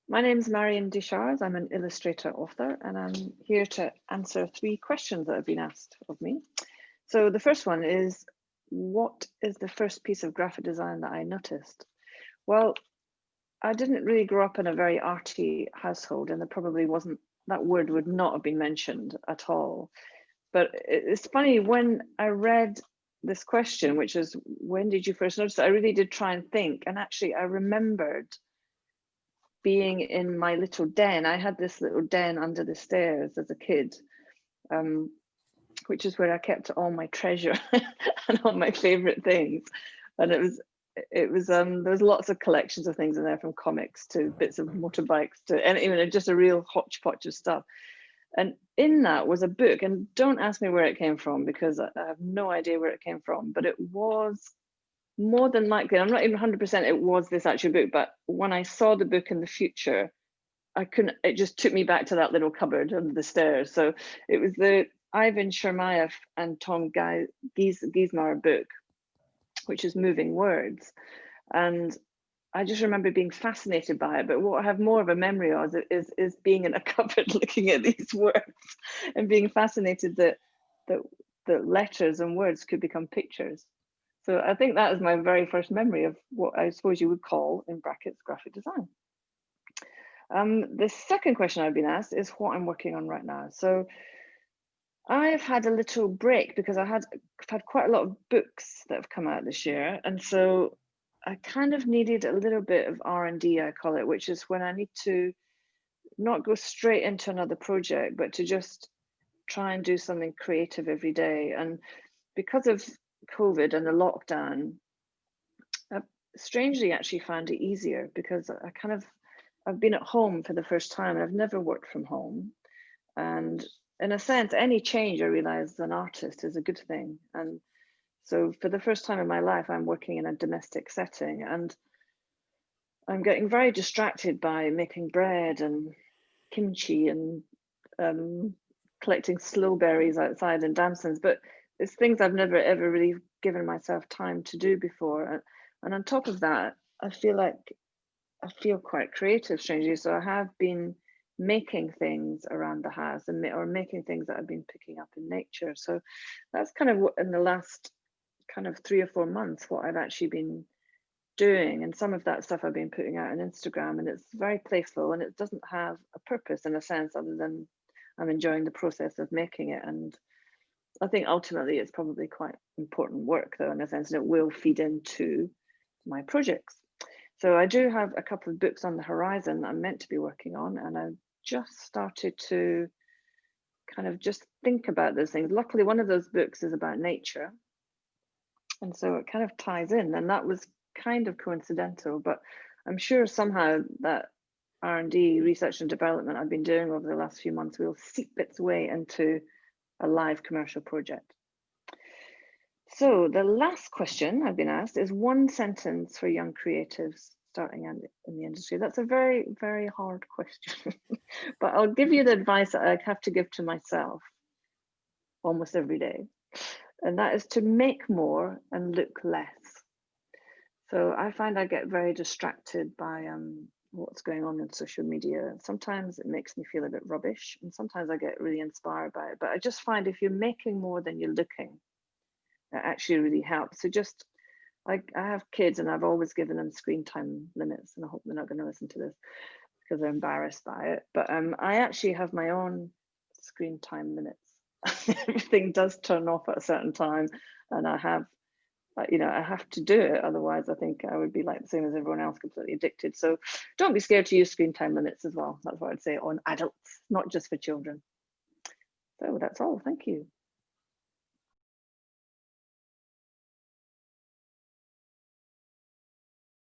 My name is Marion Deuchars. I'm an illustrator author, and I'm here to answer 3 questions that have been asked of me. So the first one is, what is the first piece of graphic design that I noticed? Well, I didn't really grow up in a very arty household, and there probably wasn't, that word would not have been mentioned at all. But it's funny, when I read this question, which is, when did you first notice it? I really did try and think, and actually I remembered being in my little den. I had this little den under the stairs as a kid, which is where I kept all my treasure and all my favorite things. And there was lots of collections of things in there, from comics to bits of motorbikes to, and even just a real hodgepodge of stuff. And in that was a book, and don't ask me where it came from because I have no idea where it came from, but it was more than likely, I'm not even 100% it was this actual book, but when I saw the book in the future, it just took me back to that little cupboard under the stairs. So it was the Ivan Chermayeff and Tom Giesmar book, which is Moving Words. And I just remember being fascinated by it. But what I have more of a memory of is being in a cupboard looking at these words and being fascinated that letters and words could become pictures. So I think that is my very first memory of what I suppose you would call, in brackets, graphic design. The second question I've been asked is what I'm working on right now. So I've had a little break because I've had quite a lot of books that have come out this year. And so I kind of needed a little bit of R&D, I call it, which is when I need to not go straight into another project, but to just try and do something creative every day. And because of COVID and the lockdown, I've strangely actually found it easier because I've been at home for the first time, and I've never worked from home. And in a sense, any change, I realize, as an artist is a good thing. And so for the first time in my life, I'm working in a domestic setting, and I'm getting very distracted by making bread and kimchi and collecting slowberries outside and damsons. But it's things I've never ever really given myself time to do before. And on top of that, I feel quite creative, strangely. So I have been making things around the house or making things that I've been picking up in nature. So that's kind of what, in the last kind of 3 or 4 months, what I've actually been doing. And some of that stuff I've been putting out on Instagram, and it's very playful, and it doesn't have a purpose in a sense other than I'm enjoying the process of making it. And I think ultimately it's probably quite important work, though, in a sense, and it will feed into my projects. So I do have a couple of books on the horizon I'm meant to be working on, and I've just started to kind of just think about those things. Luckily, one of those books is about nature, and so it kind of ties in, and that was kind of coincidental, but I'm sure somehow that R&D, research and development, I've been doing over the last few months will seep its way into a live commercial project. So the last question I've been asked is one sentence for young creatives starting in the industry. That's a very, very hard question, but I'll give you the advice that I have to give to myself almost every day. And that is to make more and look less. So I find I get very distracted by what's going on in social media. Sometimes it makes me feel a bit rubbish, and sometimes I get really inspired by it. But I just find if you're making more than you're looking, it actually really helps. So just, I have kids, and I've always given them screen time limits, and I hope they're not going to listen to this because they're embarrassed by it. But I actually have my own screen time limits. Everything does turn off at a certain time, and I have to do it. Otherwise, I think I would be like the same as everyone else, completely addicted. So don't be scared to use screen time limits as well. That's what I'd say on adults, not just for children. So that's all. Thank you.